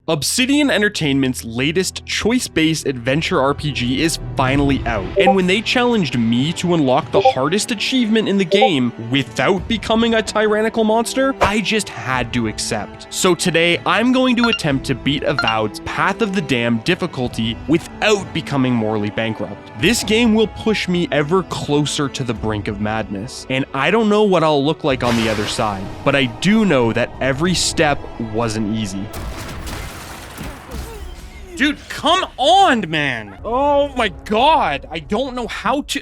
Obsidian Entertainment's latest choice-based adventure RPG is finally out, and when they challenged me to unlock the hardest achievement in the game without becoming a tyrannical monster, I just had to accept. So today, I'm going to attempt to beat Avowed's Path of the Damned difficulty without becoming morally bankrupt. This game will push me ever closer to the brink of madness, and I don't know what I'll look like on the other side, but I do know that every step wasn't easy. Dude, come on, man. Oh my god. I don't know how to,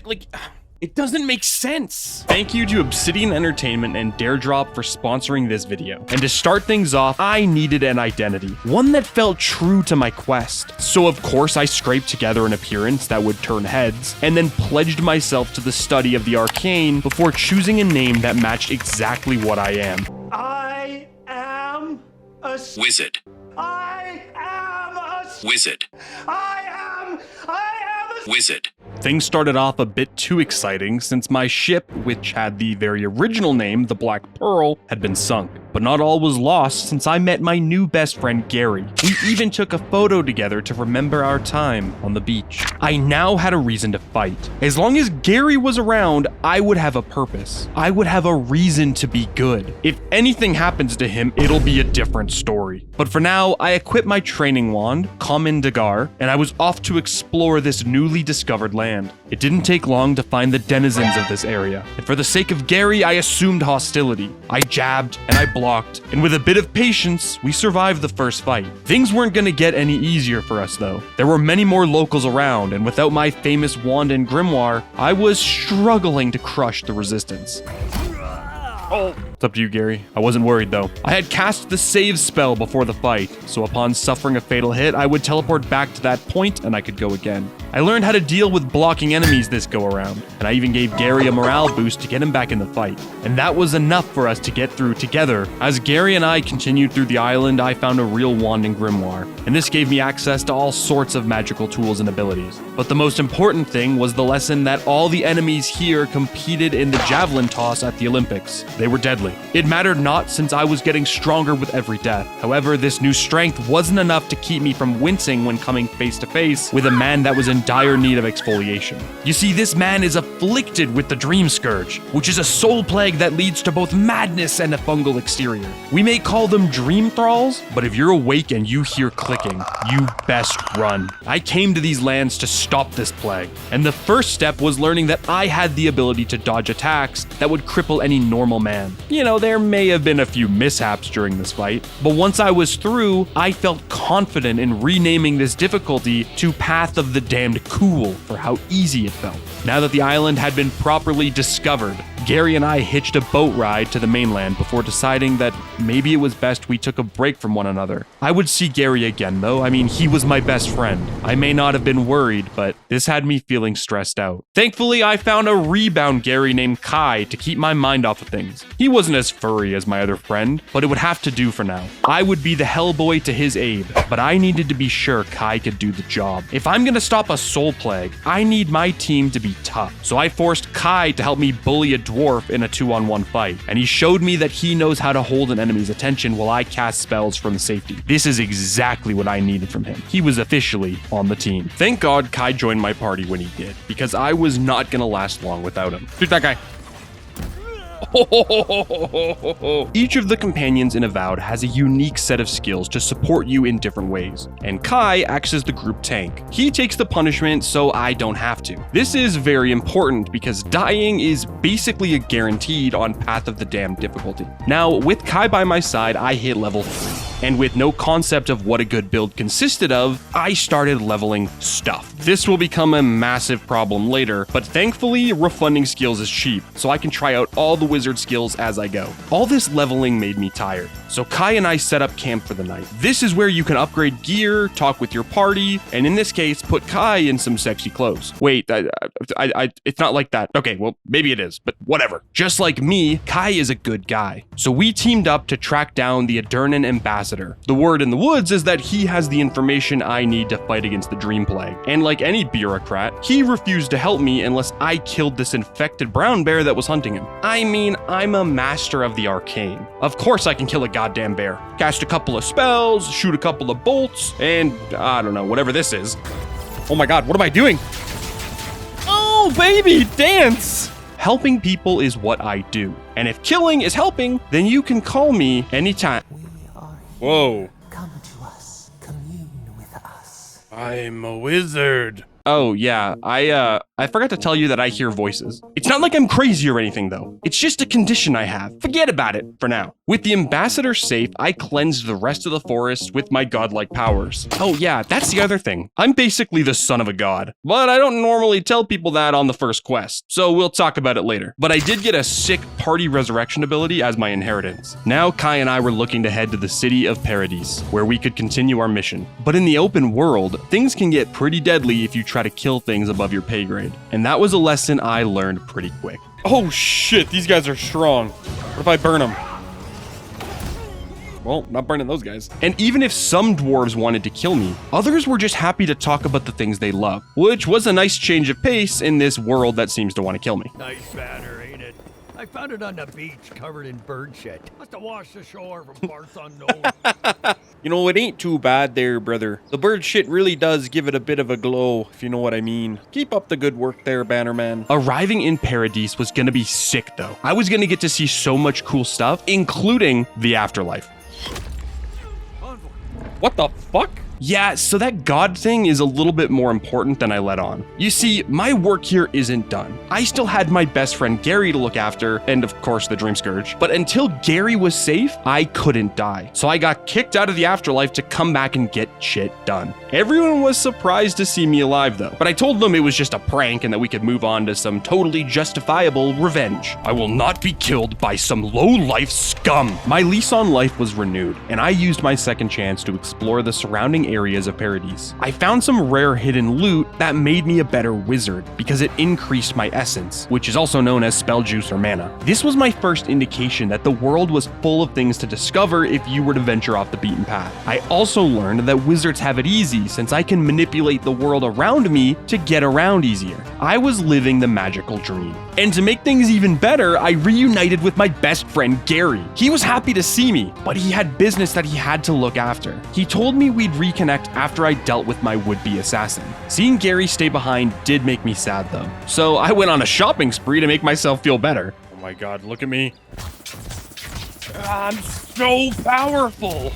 it doesn't make sense. Thank you to Obsidian Entertainment and Daredrop for sponsoring this video. And to start things off, I needed an identity, one that felt true to my quest. So of course I scraped together an appearance that would turn heads, and then pledged myself to the study of the arcane before choosing a name that matched exactly what I am. I am a wizard. I am a Wizard. I am a Wizard. Things started off a bit too exciting since my ship, which had the very original name, the Black Pearl, had been sunk. But not all was lost since I met my new best friend Gary. We even took a photo together to remember our time on the beach. I now had a reason to fight. As long as Gary was around, I would have a purpose. I would have a reason to be good. If anything happens to him, it'll be a different story. But for now, I equipped my training wand, Common Dagar, and I was off to explore this newly discovered land. It didn't take long to find the denizens of this area, and for the sake of Gary, I assumed hostility. I jabbed and I blocked, and with a bit of patience, we survived the first fight. Things weren't gonna get any easier for us though. There were many more locals around, and without my famous wand and grimoire, I was struggling to crush the resistance. Oh. It's up to you, Gary. I wasn't worried, though. I had cast the save spell before the fight, so upon suffering a fatal hit, I would teleport back to that point and I could go again. I learned how to deal with blocking enemies this go around, and I even gave Gary a morale boost to get him back in the fight. And that was enough for us to get through together. As Gary and I continued through the island, I found a real wand and grimoire, and this gave me access to all sorts of magical tools and abilities. But the most important thing was the lesson that all the enemies here competed in the javelin toss at the Olympics. They were deadly. It mattered not since I was getting stronger with every death. However, this new strength wasn't enough to keep me from wincing when coming face to face with a man that was in dire need of exfoliation. You see, this man is afflicted with the Dream Scourge, which is a soul plague that leads to both madness and a fungal exterior. We may call them dream thralls, but if you're awake and you hear clicking, you best run. I came to these lands to stop this plague, and the first step was learning that I had the ability to dodge attacks that would cripple any normal man. You know, there may have been a few mishaps during this fight, but once I was through, I felt confident in renaming this difficulty to Path of the Damned Cool for how easy it felt. Now that the island had been properly discovered, Gary and I hitched a boat ride to the mainland before deciding that maybe it was best we took a break from one another. I would see Gary again though. I mean, he was my best friend. I may not have been worried, but this had me feeling stressed out. Thankfully, I found a rebound Gary named Kai to keep my mind off of things. He wasn't as furry as my other friend, but it would have to do for now. I would be the Hellboy to his aid, but I needed to be sure Kai could do the job. If I'm gonna stop a soul plague, I need my team to be tough. So I forced Kai to help me bully a dwarf in a 2-on-1 fight, and he showed me that he knows how to hold an enemy's attention while I cast spells from safety. This is exactly what I needed from him. He was officially on the team. Thank God Kai joined my party when he did, because I was not gonna last long without him. Shoot that guy. Each of the companions in Avowed has a unique set of skills to support you in different ways, and Kai acts as the group tank. He takes the punishment so I don't have to. This is very important because dying is basically a guaranteed on Path of the Damned difficulty. Now, with Kai by my side, I hit level 3, and with no concept of what a good build consisted of, I started leveling stuff. This will become a massive problem later, but thankfully, refunding skills is cheap, so I can try out all the wizard skills as I go. All this leveling made me tired, so Kai and I set up camp for the night. This is where you can upgrade gear, talk with your party, and in this case, put Kai in some sexy clothes. Wait, it's not like that. Okay, well, maybe it is, but whatever. Just like me, Kai is a good guy. So we teamed up to track down the Adernan ambassador. The word in the woods is that he has the information I need to fight against the Dream Plague. And like any bureaucrat, he refused to help me unless I killed this infected brown bear that was hunting him. I mean, I'm a master of the arcane. Of course I can kill a goddamn bear. Cast a couple of spells, shoot a couple of bolts, and I don't know, whatever this is. Oh my god, what am I doing? Oh, baby, dance! Helping people is what I do. And if killing is helping, then you can call me anytime. Whoa. Come to us, commune with us. I'm a wizard. Oh, yeah, I forgot to tell you that I hear voices. It's not like I'm crazy or anything, though. It's just a condition I have. Forget about it for now. With the ambassador safe, I cleansed the rest of the forest with my godlike powers. Oh, yeah, that's the other thing. I'm basically the son of a god, but I don't normally tell people that on the first quest, so we'll talk about it later. But I did get a sick party resurrection ability as my inheritance. Now, Kai and I were looking to head to the city of Paradise, where we could continue our mission. But in the open world, things can get pretty deadly if you try to kill things above your pay grade. And that was a lesson I learned pretty quick. Oh shit, these guys are strong. What if I burn them? Well, not burning those guys. And even if some dwarves wanted to kill me, others were just happy to talk about the things they love, which was a nice change of pace in this world that seems to want to kill me. Nice banner, ain't it? I found it on the beach covered in bird shit. Must have washed ashore from parts unknown. You know, it ain't too bad there, brother. The bird shit really does give it a bit of a glow, if you know what I mean. Keep up the good work there, Bannerman. Arriving in Paradise was gonna be sick, though. I was gonna get to see so much cool stuff, including the afterlife. What the fuck? Yeah, so that god thing is a little bit more important than I let on. You see, my work here isn't done. I still had my best friend Gary to look after, and of course the Dream Scourge. But until Gary was safe, I couldn't die. So I got kicked out of the afterlife to come back and get shit done. Everyone was surprised to see me alive though, but I told them it was just a prank and that we could move on to some totally justifiable revenge. I will not be killed by some low-life scum. My lease on life was renewed, and I used my second chance to explore the surrounding areas of Paradise. I found some rare hidden loot that made me a better wizard because it increased my essence, which is also known as spell juice or mana. This was my first indication that the world was full of things to discover if you were to venture off the beaten path. I also learned that wizards have it easy since I can manipulate the world around me to get around easier. I was living the magical dream. And to make things even better, I reunited with my best friend Gary. He was happy to see me, but he had business that he had to look after. He told me we'd reconnect after I dealt with my would-be assassin. Seeing Gary stay behind did make me sad though, so I went on a shopping spree to make myself feel better. Oh my god, look at me. I'm so powerful.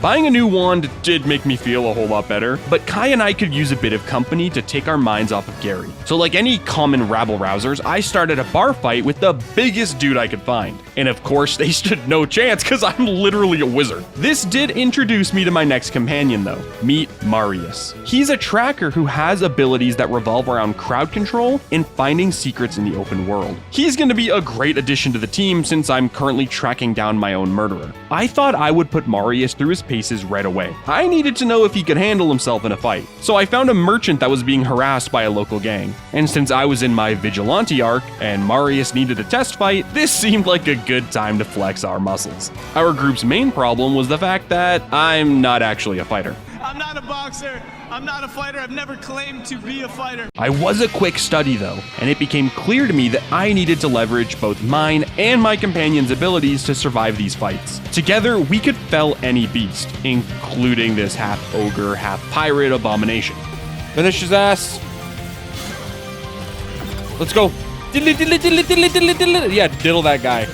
Buying a new wand did make me feel a whole lot better, but Kai and I could use a bit of company to take our minds off of Gary. So like any common rabble-rousers, I started a bar fight with the biggest dude I could find. And of course, they stood no chance because I'm literally a wizard. This did introduce me to my next companion though. Meet Marius. He's a tracker who has abilities that revolve around crowd control and finding secrets in the open world. He's going to be a great addition to the team since I'm currently tracking down my own murderer. I thought I would put Marius through his paces right away. I needed to know if he could handle himself in a fight. So I found a merchant that was being harassed by a local gang. And since I was in my vigilante arc and Marius needed a test fight, this seemed like a good time to flex our muscles. Our group's main problem was the fact that I'm not actually a fighter. I'm not a boxer. I'm not a fighter. I've never claimed to be a fighter. I was a quick study though, and it became clear to me that I needed to leverage both mine and my companion's abilities to survive these fights. Together, we could fell any beast, including this half ogre, half pirate abomination. Finish his ass. Let's go. Diddly, diddly, diddly, diddly, diddly, diddly. Yeah, diddle that guy.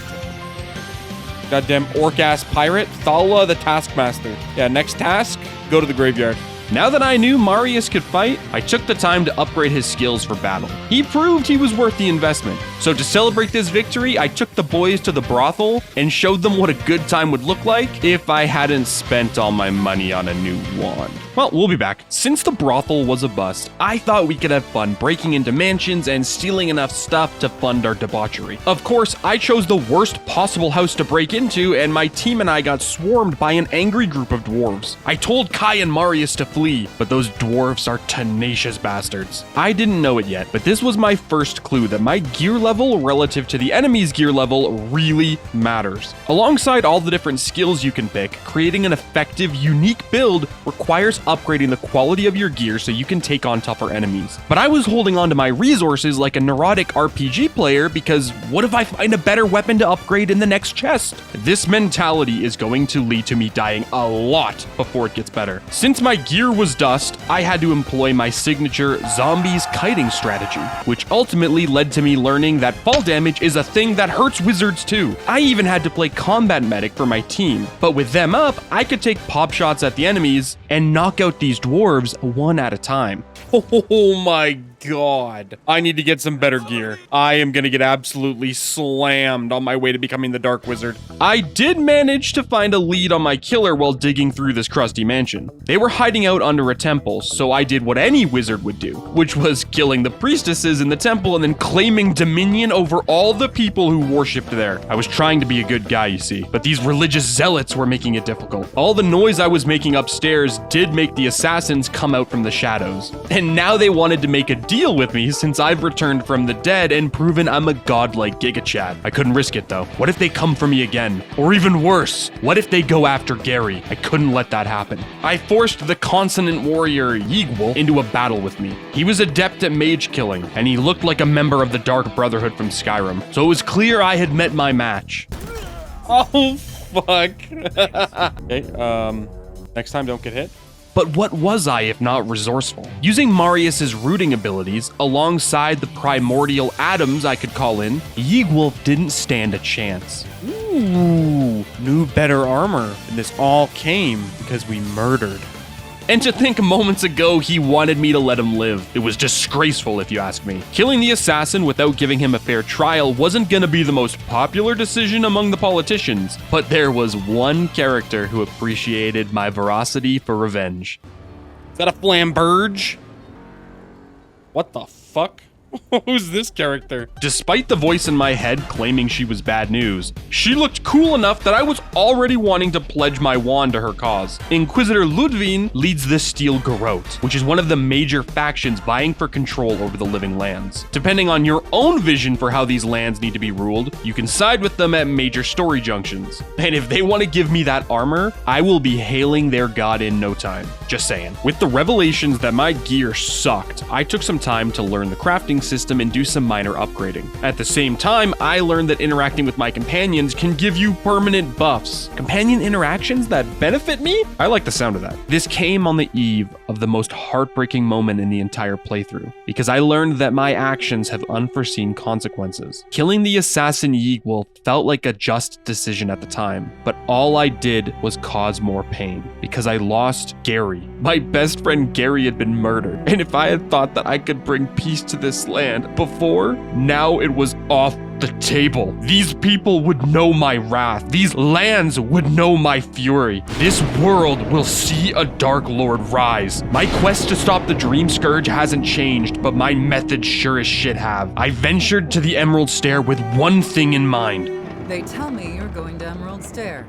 Goddamn orc-ass pirate. Thala the Taskmaster. Yeah, next task, go to the graveyard. Now that I knew Marius could fight, I took the time to upgrade his skills for battle. He proved he was worth the investment. So to celebrate this victory, I took the boys to the brothel and showed them what a good time would look like if I hadn't spent all my money on a new wand. Well, we'll be back. Since the brothel was a bust, I thought we could have fun breaking into mansions and stealing enough stuff to fund our debauchery. Of course, I chose the worst possible house to break into, and my team and I got swarmed by an angry group of dwarves. I told Kai and Marius to flee, but those dwarves are tenacious bastards. I didn't know it yet, but this was my first clue that my gear level relative to the enemy's gear level really matters. Alongside all the different skills you can pick, creating an effective, unique build requires upgrading the quality of your gear so you can take on tougher enemies. But I was holding on to my resources like a neurotic RPG player because what if I find a better weapon to upgrade in the next chest? This mentality is going to lead to me dying a lot before it gets better. Since my gear was dust, I had to employ my signature zombies kiting strategy, which ultimately led to me learning that fall damage is a thing that hurts wizards too. I even had to play combat medic for my team, but with them up, I could take pop shots at the enemies and knock out these dwarves one at a time. Oh my god. I need to get some better gear. I am gonna get absolutely slammed on my way to becoming the Dark Wizard. I did manage to find a lead on my killer while digging through this crusty mansion. They were hiding out under a temple, so I did what any wizard would do, which was killing the priestesses in the temple and then claiming dominion over all the people who worshipped there. I was trying to be a good guy, you see, but these religious zealots were making it difficult. All the noise I was making upstairs did make the assassins come out from the shadows, and now they wanted to make a deal with me since I've returned from the dead and proven I'm a godlike Giga Chad. I couldn't risk it though. What if they come for me again? Or even worse, what if they go after Gary? I couldn't let that happen. I forced the consonant warrior Yigwolf into a battle with me. He was adept at mage killing, and he looked like a member of the Dark Brotherhood from Skyrim, so it was clear I had met my match. Oh, fuck. Okay, next time don't get hit. But what was I if not resourceful? Using Marius's rooting abilities alongside the primordial atoms I could call in, Yigwolf didn't stand a chance. Ooh, new better armor, and this all came because we murdered. And to think moments ago he wanted me to let him live. It was disgraceful if you ask me. Killing the assassin without giving him a fair trial wasn't gonna be the most popular decision among the politicians, but there was one character who appreciated my veracity for revenge. Is that a flamberge? What the fuck? Who's this character? Despite the voice in my head claiming she was bad news, she looked cool enough that I was already wanting to pledge my wand to her cause. Inquisitor Ludwig leads the Steel Garrote, which is one of the major factions vying for control over the living lands. Depending on your own vision for how these lands need to be ruled, you can side with them at major story junctions. And if they want to give me that armor, I will be hailing their god in no time. Just saying. With the revelations that my gear sucked, I took some time to learn the crafting system and do some minor upgrading. At the same time, I learned that interacting with my companions can give you permanent buffs. Companion interactions that benefit me? I like the sound of that. This came on the eve of the most heartbreaking moment in the entire playthrough, because I learned that my actions have unforeseen consequences. Killing the assassin Yigwolf felt like a just decision at the time, but all I did was cause more pain, because I lost Gary. My best friend Gary had been murdered, and if I had thought that I could bring peace to this land before, now it was off the table. These people would know my wrath. These lands would know my fury. This world will see a Dark Lord rise. My quest to stop the Dream Scourge hasn't changed, but my methods sure as shit have. I ventured to the Emerald Stair with one thing in mind. They tell me you're going to Emerald Stair.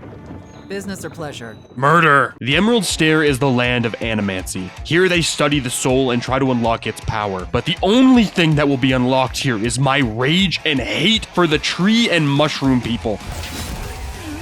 Business or pleasure? Murder. The Emerald Stair is the land of animancy. Here they study the soul and try to unlock its power. But the only thing that will be unlocked here is my rage and hate for the tree and mushroom people.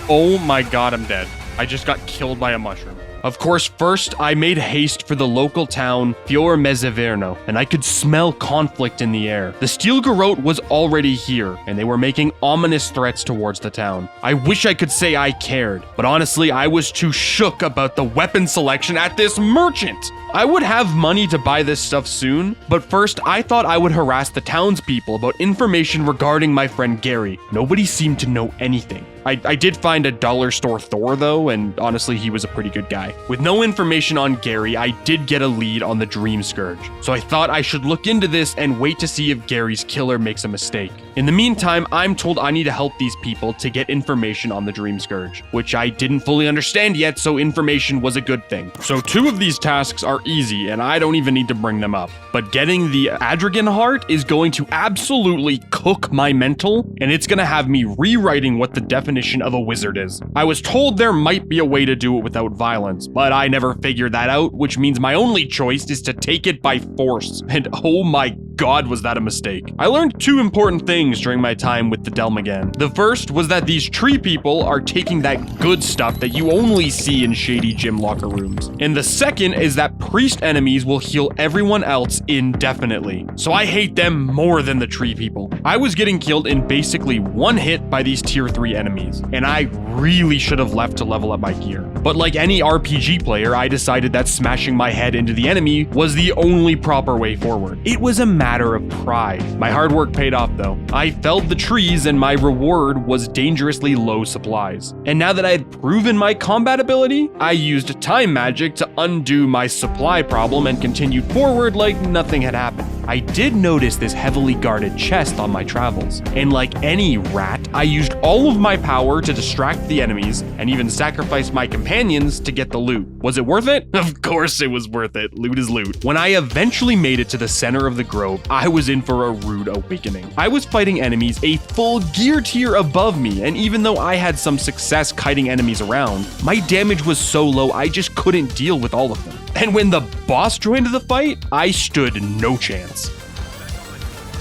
Oh my god, I'm dead. I just got killed by a mushroom. Of course, first, I made haste for the local town, Fior Mezzaverno, and I could smell conflict in the air. The Steel Garrote was already here, and they were making ominous threats towards the town. I wish I could say I cared, but honestly, I was too shook about the weapon selection at this merchant. I would have money to buy this stuff soon, but first, I thought I would harass the townspeople about information regarding my friend Gary. Nobody seemed to know anything. I did find a dollar store Thor though, and honestly, he was a pretty good guy. With no information on Gary, I did get a lead on the Dream Scourge, so I thought I should look into this and wait to see if Gary's killer makes a mistake. In the meantime, I'm told I need to help these people to get information on the Dream Scourge, which I didn't fully understand yet, so information was a good thing. So 2 of these tasks are easy, and I don't even need to bring them up. But getting the Adragon Heart is going to absolutely cook my mental, and it's gonna have me rewriting what the definition of a wizard is. I was told there might be a way to do it without violence, but I never figured that out, which means my only choice is to take it by force. And oh my God, was that a mistake. I learned two important things during my time with the Delmagan. The first was that these tree people are taking that good stuff that you only see in shady gym locker rooms. And the second is that priest enemies will heal everyone else indefinitely. So I hate them more than the tree people. I was getting killed in basically one hit by these tier 3 enemies, and I really should have left to level up my gear. But like any RPG player, I decided that smashing my head into the enemy was the only proper way forward. It was a matter of pride. My hard work paid off though. I felled the trees and my reward was dangerously low supplies. And now that I had proven my combat ability, I used time magic to undo my supply problem and continued forward like nothing had happened. I did notice this heavily guarded chest on my travels, and like any rat, I used all of my power to distract the enemies and even sacrificed my companions to get the loot. Was it worth it? Of course it was worth it. Loot is loot. When I eventually made it to the center of the grove, I was in for a rude awakening. I was fighting enemies a full gear tier above me, and even though I had some success kiting enemies around, my damage was so low I just couldn't deal with all of them. And when the boss joined the fight, I stood no chance.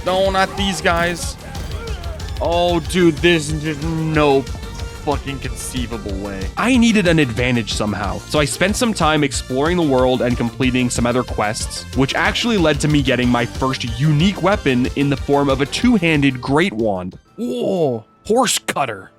No, not these guys. Oh, dude, there's no fucking conceivable way. I needed an advantage somehow, so I spent some time exploring the world and completing some other quests, which actually led to me getting my first unique weapon in the form of a two-handed great wand. Whoa, horse cutter.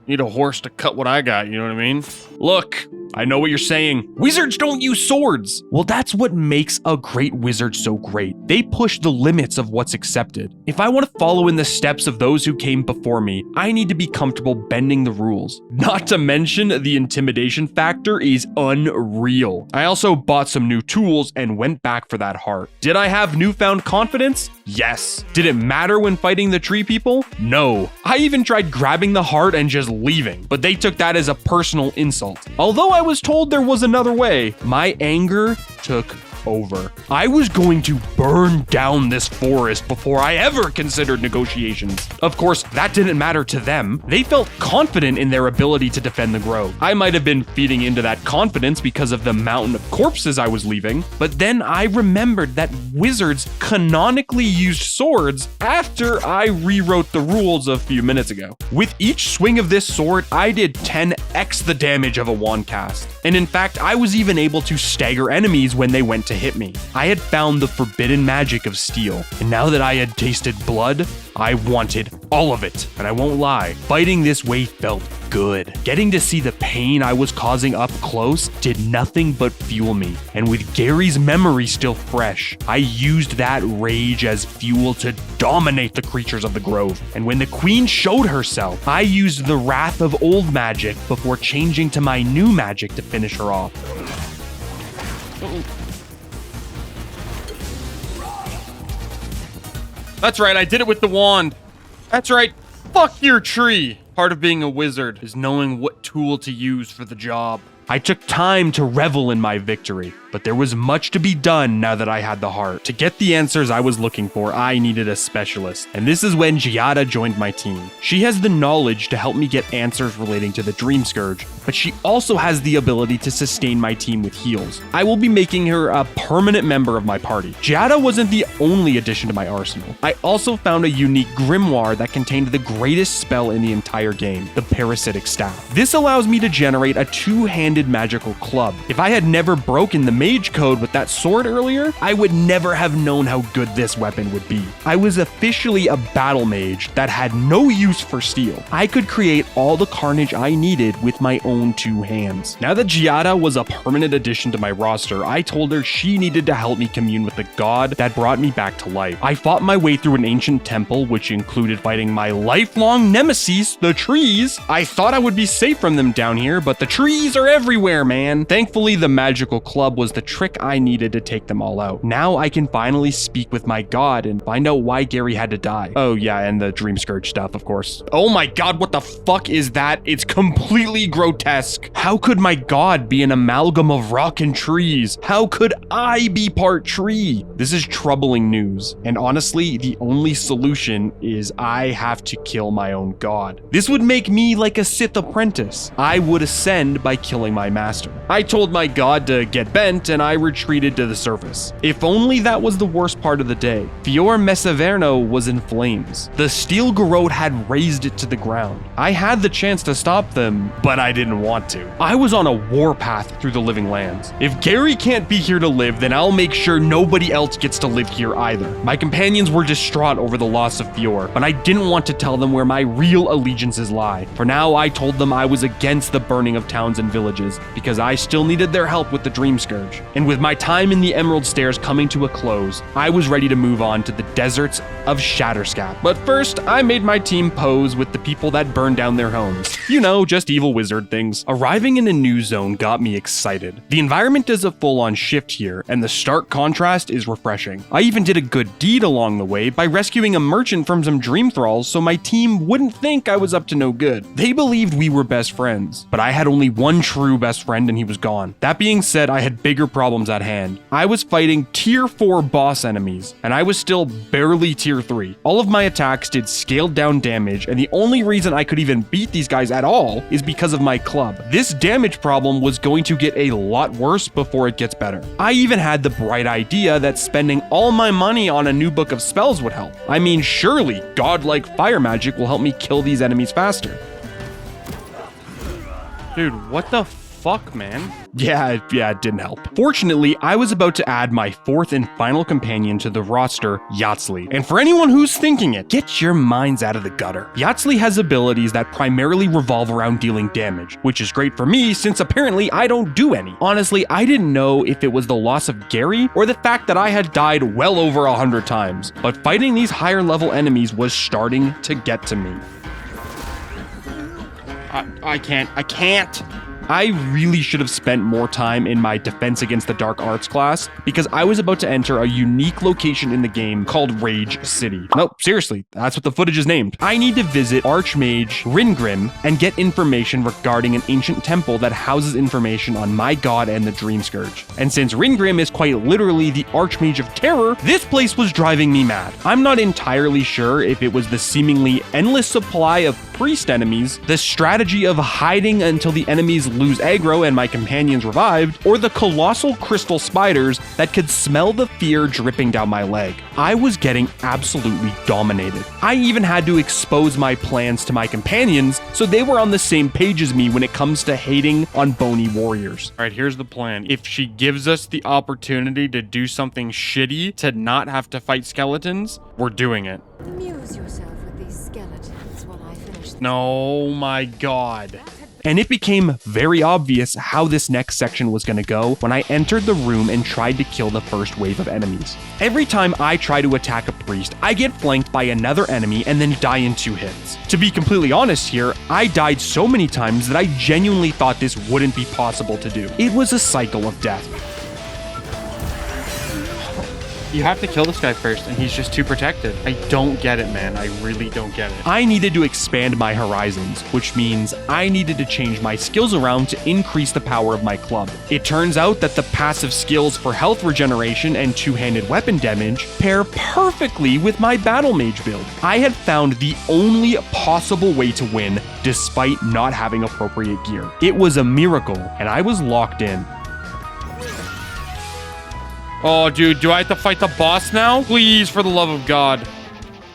Need a horse to cut what I got, you know what I mean? Look, I know what you're saying. Wizards don't use swords. Well, that's what makes a great wizard so great. They push the limits of what's accepted. If I want to follow in the steps of those who came before me, I need to be comfortable bending the rules. Not to mention, the intimidation factor is unreal. I also bought some new tools and went back for that heart. Did I have newfound confidence? Yes. Did it matter when fighting the tree people? No. I even tried grabbing the heart and just leaving, but they took that as a personal insult. Although I was told there was another way, my anger took over. I was going to burn down this forest before I ever considered negotiations. Of course, that didn't matter to them. They felt confident in their ability to defend the grove. I might have been feeding into that confidence because of the mountain of corpses I was leaving, but then I remembered that wizards canonically used swords after I rewrote the rules a few minutes ago. With each swing of this sword, I did 10x the damage of a wand cast. And in fact, I was even able to stagger enemies when they went to hit me. I had found the forbidden magic of steel, and now that I had tasted blood, I wanted all of it. And I won't lie, fighting this way felt good. Getting to see the pain I was causing up close did nothing but fuel me. And with Gary's memory still fresh, I used that rage as fuel to dominate the creatures of the grove. And when the queen showed herself, I used the wrath of old magic before changing to my new magic to finish her off. That's right, I did it with the wand. That's right, fuck your tree. Part of being a wizard is knowing what tool to use for the job. I took time to revel in my victory, but there was much to be done now that I had the heart. To get the answers I was looking for, I needed a specialist, and this is when Giada joined my team. She has the knowledge to help me get answers relating to the Dream Scourge, but she also has the ability to sustain my team with heals. I will be making her a permanent member of my party. Giada wasn't the only addition to my arsenal. I also found a unique grimoire that contained the greatest spell in the entire game, the Parasitic Staff. This allows me to generate a two-handed magical club. If I had never broken the mage code with that sword earlier, I would never have known how good this weapon would be. I was officially a battle mage that had no use for steel. I could create all the carnage I needed with my own two hands. Now that Giada was a permanent addition to my roster, I told her she needed to help me commune with the god that brought me back to life. I fought my way through an ancient temple, which included fighting my lifelong nemesis, the trees. I thought I would be safe from them down here, but the trees are everywhere, man. Thankfully, the magical club was the trick I needed to take them all out. Now I can finally speak with my god and find out why Gary had to die. Oh yeah, and the Dream Scourge stuff, of course. Oh my god, what the fuck is that? It's completely grotesque. How could my god be an amalgam of rock and trees? How could I be part tree? This is troubling news, and honestly, the only solution is I have to kill my own god. This would make me like a Sith apprentice. I would ascend by killing my master. I told my god to get bent and I retreated to the surface. If only that was the worst part of the day. Fior Messaverno was in flames. The steel garrote had razed it to the ground. I had the chance to stop them, but I didn't want to. I was on a warpath through the living lands. If Gary can't be here to live, then I'll make sure nobody else gets to live here either. My companions were distraught over the loss of Fior, but I didn't want to tell them where my real allegiances lie. For now, I told them I was against the burning of towns and villages, because I still needed their help with the Dream Scourge. And with my time in the Emerald Stairs coming to a close, I was ready to move on to the deserts of Shatterscap. But first, I made my team pose with the people that burned down their homes. You know, just evil wizard things. Arriving in a new zone got me excited. The environment is a full-on shift here, and the stark contrast is refreshing. I even did a good deed along the way by rescuing a merchant from some dream thralls so my team wouldn't think I was up to no good. They believed we were best friends, but I had only one true best friend and he was gone. That being said, I had bigger problems at hand. I was fighting tier 4 boss enemies, and I was still barely tier 3. All of my attacks did scaled down damage, and the only reason I could even beat these guys at all is because of my club. This damage problem was going to get a lot worse before it gets better. I even had the bright idea that spending all my money on a new book of spells would help. I mean, surely godlike fire magic will help me kill these enemies faster. Dude, what the fuck, man? Yeah, it didn't help. Fortunately, I was about to add my 4th and final companion to the roster, Yatzli. And for anyone who's thinking it, get your minds out of the gutter. Yatzli has abilities that primarily revolve around dealing damage, which is great for me since apparently I don't do any. Honestly, I didn't know if it was the loss of Gary or the fact that I had died well over 100 times, but fighting these higher level enemies was starting to get to me. I can't. I really should have spent more time in my Defense Against the Dark Arts class because I was about to enter a unique location in the game called Rage City. No, seriously, that's what the footage is named. I need to visit Archmage Ringrim and get information regarding an ancient temple that houses information on my god and the Dream Scourge. And since Ringrim is quite literally the Archmage of Terror, this place was driving me mad. I'm not entirely sure if it was the seemingly endless supply of priest enemies, the strategy of hiding until the enemies lose aggro and my companions revived, or the colossal crystal spiders that could smell the fear dripping down my leg. I was getting absolutely dominated. I even had to expose my plans to my companions so they were on the same page as me when it comes to hating on bony warriors. All right, here's the plan. If she gives us the opportunity to do something shitty to not have to fight skeletons, we're doing it. Amuse yourself with these skeletons while I finish. No, my god. And it became very obvious how this next section was going to go when I entered the room and tried to kill the first wave of enemies. Every time I try to attack a priest, I get flanked by another enemy and then die in 2 hits. To be completely honest here, I died so many times that I genuinely thought this wouldn't be possible to do. It was a cycle of death. You have to kill this guy first, and he's just too protected. I don't get it, man. I really don't get it. I needed to expand my horizons, which means I needed to change my skills around to increase the power of my club. It turns out that the passive skills for health regeneration and two-handed weapon damage pair perfectly with my battle mage build. I had found the only possible way to win despite not having appropriate gear. It was a miracle, and I was locked in. Oh, dude, do I have to fight the boss now? Please, for the love of God.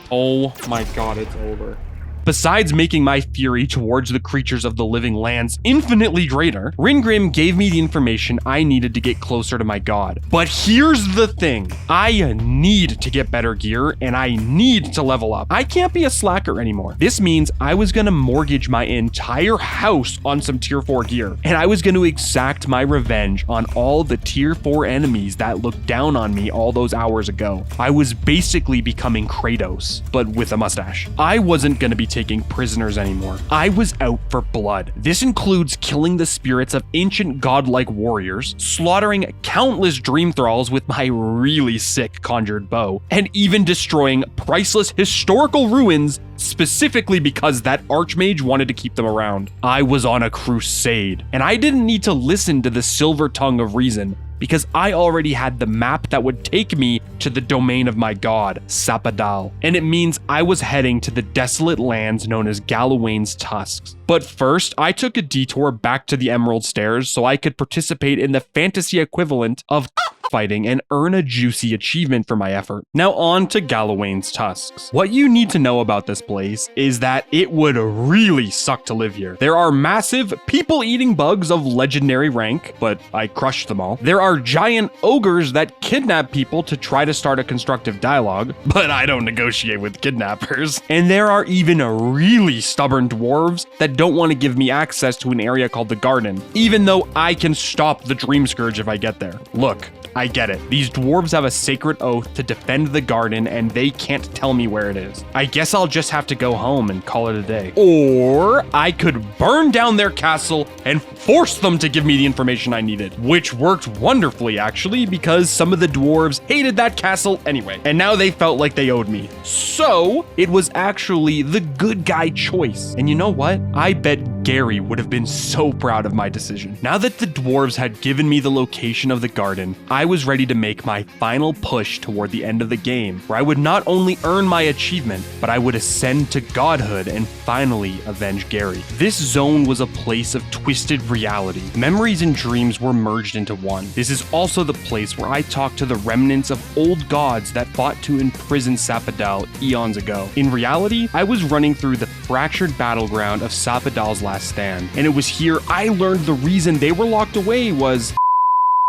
Oh my god, it's over. Besides making my fury towards the creatures of the living lands infinitely greater, Ringrim gave me the information I needed to get closer to my god. But here's the thing. I need to get better gear, and I need to level up. I can't be a slacker anymore. This means I was gonna mortgage my entire house on some tier 4 gear, and I was gonna exact my revenge on all the tier 4 enemies that looked down on me all those hours ago. I was basically becoming Kratos, but with a mustache. I wasn't gonna be taking prisoners anymore. I was out for blood. This includes killing the spirits of ancient godlike warriors, slaughtering countless dream thralls with my really sick conjured bow, and even destroying priceless historical ruins specifically because that archmage wanted to keep them around. I was on a crusade, and I didn't need to listen to the silver tongue of reason. because I already had the map that would take me to the domain of my god, Sapadal. And it means I was heading to the desolate lands known as Galawain's Tusks. But first, I took a detour back to the Emerald Stairs so I could participate in the fantasy equivalent of fighting and earn a juicy achievement for my effort. Now on to Galawain's Tusks. What you need to know about this place is that it would really suck to live here. There are massive people-eating bugs of legendary rank, but I crushed them all. There are giant ogres that kidnap people to try to start a constructive dialogue, but I don't negotiate with kidnappers. And there are even really stubborn dwarves that don't want to give me access to an area called the Garden, even though I can stop the Dream Scourge if I get there. Look, I get it. These dwarves have a sacred oath to defend the garden and they can't tell me where it is. I guess I'll just have to go home and call it a day. Or I could burn down their castle and force them to give me the information I needed, which worked wonderfully actually because some of the dwarves hated that castle anyway, and now they felt like they owed me. So it was actually the good guy choice. And you know what? I bet Gary would have been so proud of my decision. Now that the dwarves had given me the location of the garden, I was ready to make my final push toward the end of the game, where I would not only earn my achievement, but I would ascend to godhood and finally avenge Gary. This zone was a place of twisted reality. Memories and dreams were merged into one. This is also the place where I talked to the remnants of old gods that fought to imprison Sapadal eons ago. In reality, I was running through the fractured battleground of Sapadal's last stand, and it was here I learned the reason they were locked away was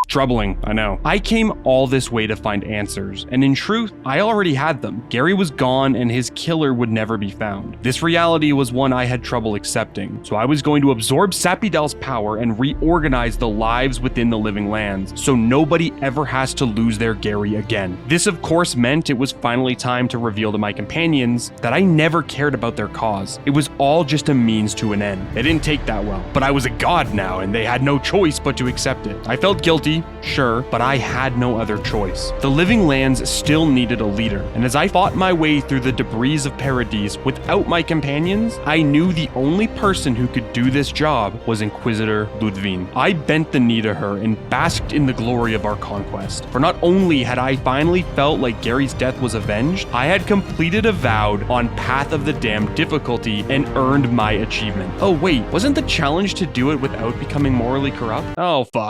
troubling, I know. I came all this way to find answers, and in truth, I already had them. Gary was gone and his killer would never be found. This reality was one I had trouble accepting, so I was going to absorb Sapadal's power and reorganize the lives within the living lands, so nobody ever has to lose their Gary again. This of course meant it was finally time to reveal to my companions that I never cared about their cause. It was all just a means to an end. It didn't take that well, but I was a god now and they had no choice but to accept it. I felt guilty, sure, but I had no other choice. The living lands still needed a leader, and as I fought my way through the debris of Paradise without my companions, I knew the only person who could do this job was Inquisitor Ludwine. I bent the knee to her and basked in the glory of our conquest. For not only had I finally felt like Gary's death was avenged, I had completed Avowed on Path of the Damned difficulty and earned my achievement. Oh wait, wasn't the challenge to do it without becoming morally corrupt? Oh fuck.